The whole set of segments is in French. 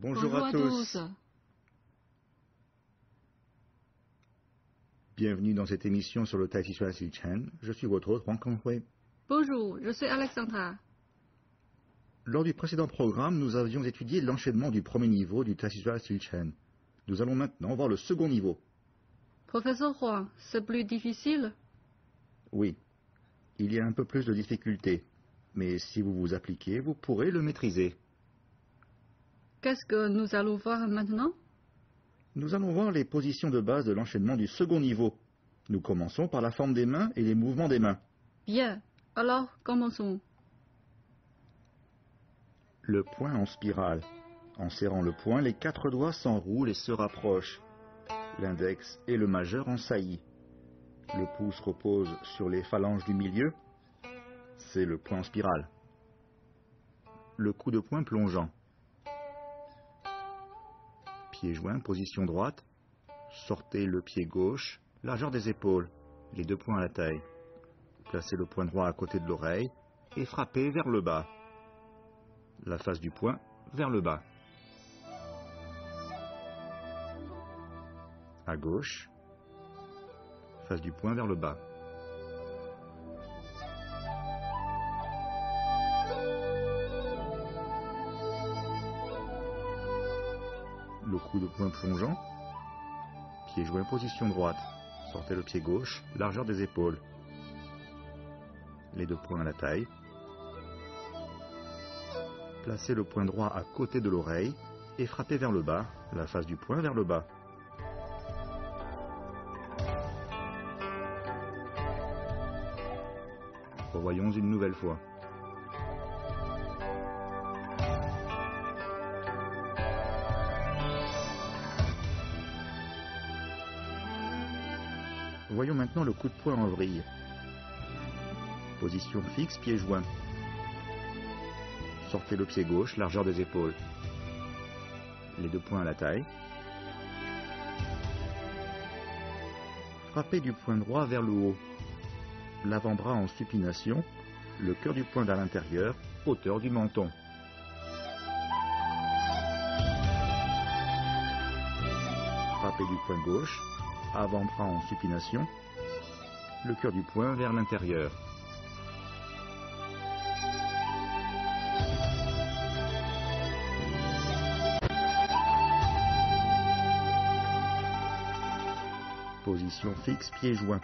Bonjour à tous. Bienvenue dans cette émission sur le Tai Chi Chuan Chen. Je suis votre hôte, Huang Konghui. Bonjour, je suis Alexandra. Lors du précédent programme, nous avions étudié l'enchaînement du premier niveau du Tai Chi Chuan Chen. Nous allons maintenant voir le second niveau. Professeur Huang, c'est plus difficile? Oui, il y a un peu plus de difficultés. Mais si vous vous appliquez, vous pourrez le maîtriser. Qu'est-ce que nous allons voir maintenant? Nous allons voir les positions de base de l'enchaînement du second niveau. Nous commençons par la forme des mains et les mouvements des mains. Bien, alors commençons. Le poing en spirale. En serrant le poing, les 4 doigts s'enroulent et se rapprochent. L'index et le majeur en saillie. Le pouce repose sur les phalanges du milieu. C'est le poing en spirale. Le coup de poing plongeant. Pied joint, position droite. Sortez le pied gauche, largeur des épaules, les 2 poings à la taille. Placez le poing droit à côté de l'oreille et frappez vers le bas. La face du poing vers le bas. À gauche, face du poing vers le bas. Le coup de poing plongeant. Pied joint, position droite. Sortez le pied gauche, largeur des épaules. Les 2 poings à la taille. Placez le poing droit à côté de l'oreille et frappez vers le bas, la face du poing vers le bas. Revoyons une nouvelle fois. Voyons maintenant le coup de poing en vrille. Position fixe, pied joint. Sortez le pied gauche, largeur des épaules. Les 2 poings à la taille. Frappez du poing droit vers le haut. L'avant-bras en supination, le cœur du poing vers l'intérieur, hauteur du menton. Frappez du poing gauche, avant-bras en supination, le cœur du poing vers l'intérieur. Position fixe, pied joint.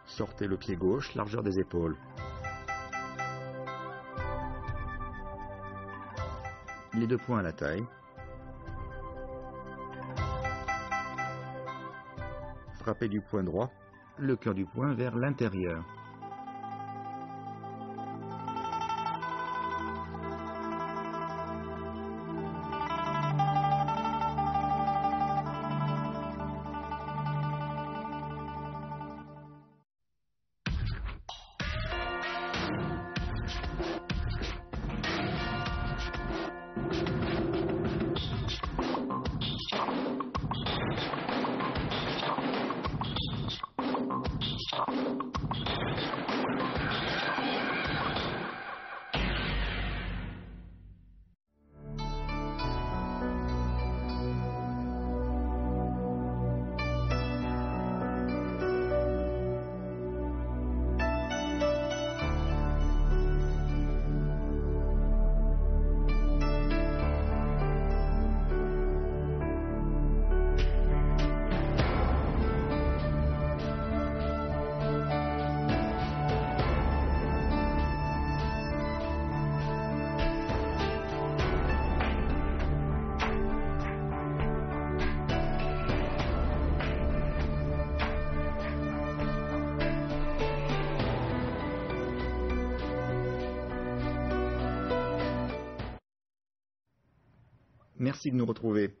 Sortez le pied gauche, largeur des épaules. Les 2 poings à la taille. Frappez du poing droit, le cœur du poing vers l'intérieur. Merci de nous retrouver.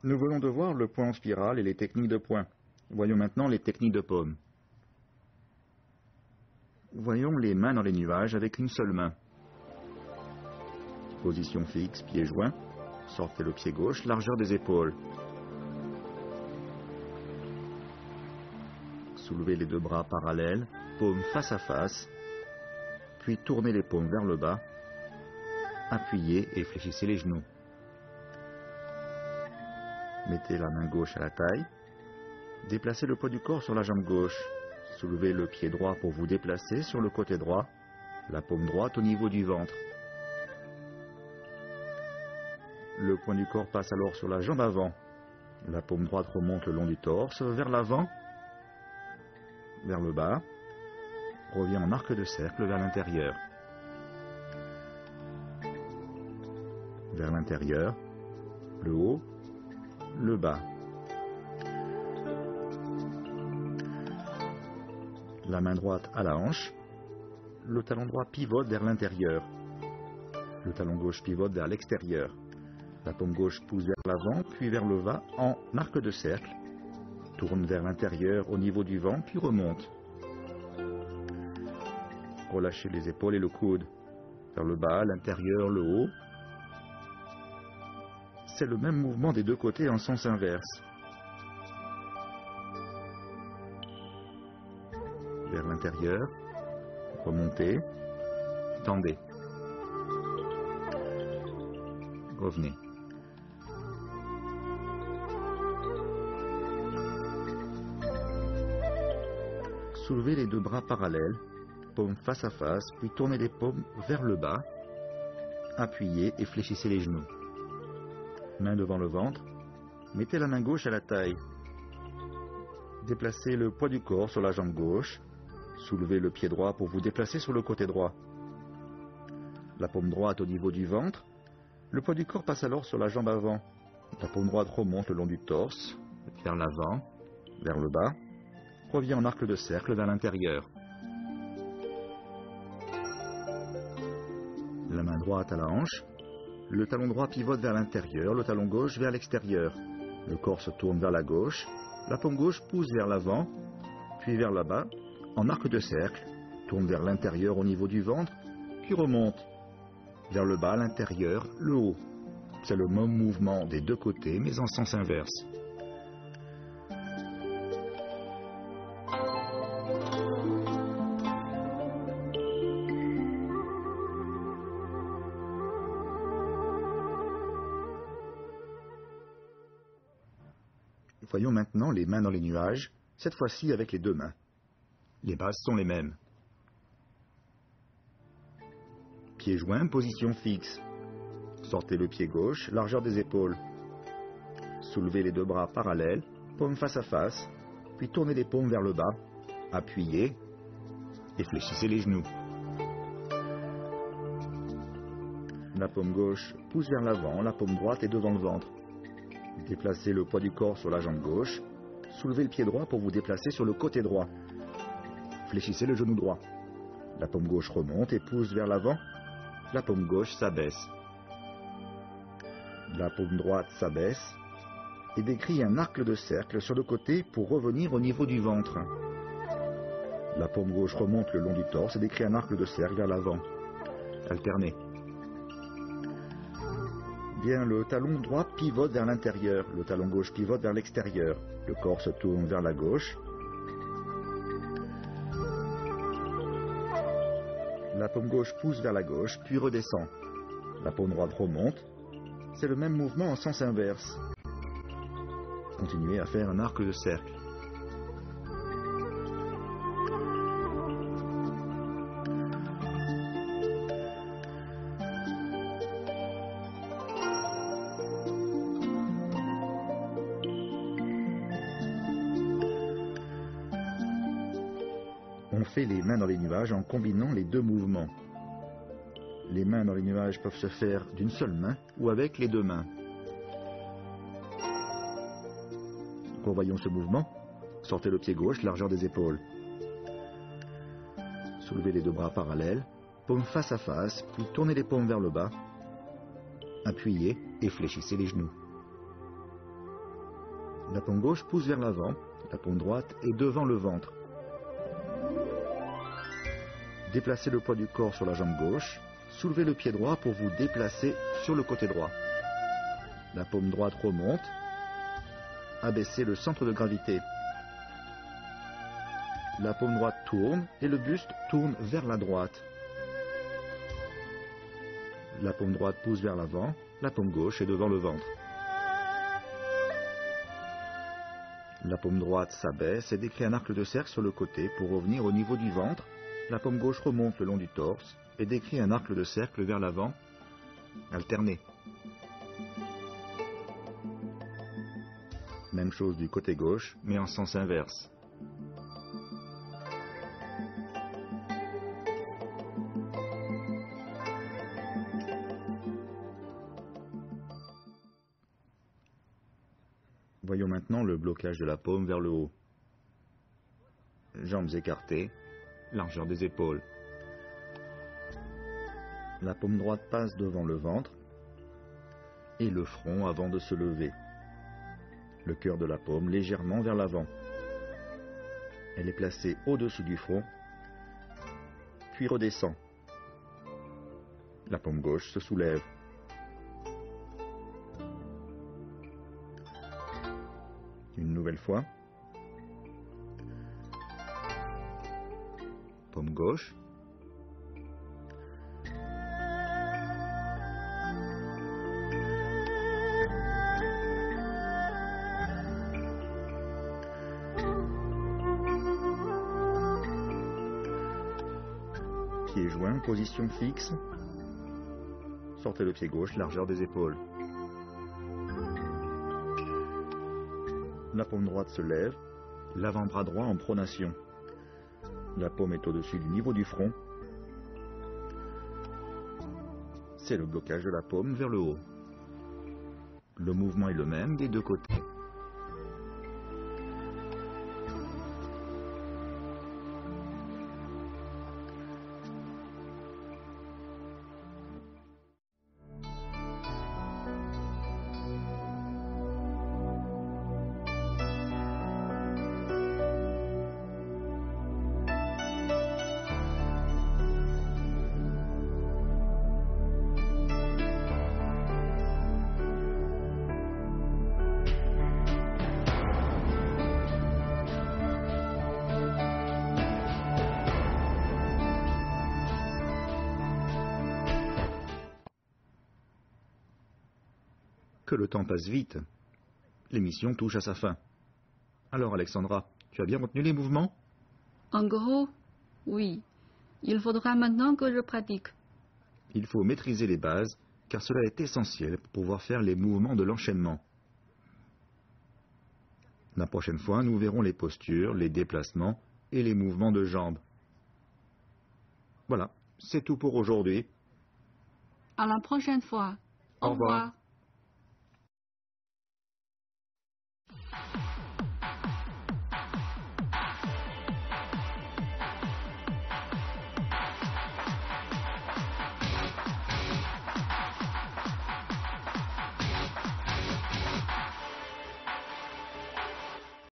Nous venons de voir le poing en spirale et les techniques de poing. Voyons maintenant les techniques de paume. Voyons les mains dans les nuages avec une seule main. Position fixe, pied joint. Sortez le pied gauche, largeur des épaules. Soulevez les 2 bras parallèles, paumes face à face. Puis tournez les paumes vers le bas. Appuyez et fléchissez les genoux. Mettez la main gauche à la taille. Déplacez le poids du corps sur la jambe gauche. Soulevez le pied droit pour vous déplacer sur le côté droit. La paume droite au niveau du ventre. Le point du corps passe alors sur la jambe avant. La paume droite remonte le long du torse, vers l'avant, vers le bas, revient en arc de cercle vers l'intérieur. Vers l'intérieur, le haut, le bas. La main droite à la hanche, le talon droit pivote vers l'intérieur. Le talon gauche pivote vers l'extérieur. La paume gauche pousse vers l'avant, puis vers le bas en arc de cercle. Tourne vers l'intérieur au niveau du ventre, puis remonte. Relâchez les épaules et le coude. Vers le bas, l'intérieur, le haut. C'est le même mouvement des deux côtés en sens inverse. Vers l'intérieur, remontez, tendez. Revenez. Soulevez les deux bras parallèles, paumes face à face, puis tournez les paumes vers le bas. Appuyez et fléchissez les genoux. Main devant le ventre, mettez la main gauche à la taille. Déplacez le poids du corps sur la jambe gauche. Soulevez le pied droit pour vous déplacer sur le côté droit. La paume droite au niveau du ventre. Le poids du corps passe alors sur la jambe avant. La paume droite remonte le long du torse, vers l'avant, vers le bas. Revient en arc de cercle vers l'intérieur. La main droite à la hanche. Le talon droit pivote vers l'intérieur, le talon gauche vers l'extérieur. Le corps se tourne vers la gauche. La paume gauche pousse vers l'avant, puis vers le bas, en arc de cercle. Tourne vers l'intérieur au niveau du ventre, puis remonte. Vers le bas, l'intérieur, le haut. C'est le même mouvement des deux côtés, mais en sens inverse. Voyons maintenant les mains dans les nuages, cette fois-ci avec les deux mains. Les bases sont les mêmes. Pieds joints, position fixe. Sortez le pied gauche, largeur des épaules. Soulevez les deux bras parallèles, paumes face à face, puis tournez les paumes vers le bas. Appuyez et fléchissez les genoux. La paume gauche pousse vers l'avant, la paume droite est devant le ventre. Déplacez le poids du corps sur la jambe gauche. Soulevez le pied droit pour vous déplacer sur le côté droit. Fléchissez le genou droit. La paume gauche remonte et pousse vers l'avant. La paume gauche s'abaisse. La paume droite s'abaisse et décrit un arc de cercle sur le côté pour revenir au niveau du ventre. La paume gauche remonte le long du torse et décrit un arc de cercle vers l'avant. Alternez. Bien, le talon droit pivote vers l'intérieur, le talon gauche pivote vers l'extérieur. Le corps se tourne vers la gauche. La paume gauche pousse vers la gauche, puis redescend. La paume droite remonte. C'est le même mouvement en sens inverse. Continuez à faire un arc de cercle. On fait les mains dans les nuages en combinant les deux mouvements. Les mains dans les nuages peuvent se faire d'une seule main ou avec les deux mains. Revoyons ce mouvement. Sortez le pied gauche, largeur des épaules. Soulevez les deux bras parallèles, paumes face à face, puis tournez les paumes vers le bas. Appuyez et fléchissez les genoux. La paume gauche pousse vers l'avant, la paume droite est devant le ventre. Déplacez le poids du corps sur la jambe gauche. Soulevez le pied droit pour vous déplacer sur le côté droit. La paume droite remonte. Abaissez le centre de gravité. La paume droite tourne et le buste tourne vers la droite. La paume droite pousse vers l'avant. La paume gauche est devant le ventre. La paume droite s'abaisse et décrit un arc de cercle sur le côté pour revenir au niveau du ventre. La paume gauche remonte le long du torse et décrit un arc de cercle vers l'avant, alterné. Même chose du côté gauche, mais en sens inverse. Voyons maintenant le blocage de la paume vers le haut. Jambes écartées, largeur des épaules. La paume droite passe devant le ventre et le front avant de se lever. Le cœur de la paume légèrement vers l'avant. Elle est placée au-dessus du front, puis redescend. La paume gauche se soulève. Une nouvelle fois. Paume gauche. Pied joint, position fixe. Sortez le pied gauche, largeur des épaules. La paume droite se lève, l'avant-bras droit en pronation. La paume est au-dessus du niveau du front. C'est le blocage de la paume vers le haut. Le mouvement est le même des deux côtés. Que le temps passe vite. L'émission touche à sa fin. Alors Alexandra, tu as bien retenu les mouvements? En gros, oui. Il faudra maintenant que je pratique. Il faut maîtriser les bases, car cela est essentiel pour pouvoir faire les mouvements de l'enchaînement. La prochaine fois, nous verrons les postures, les déplacements et les mouvements de jambes. Voilà, c'est tout pour aujourd'hui. À la prochaine fois. Au revoir.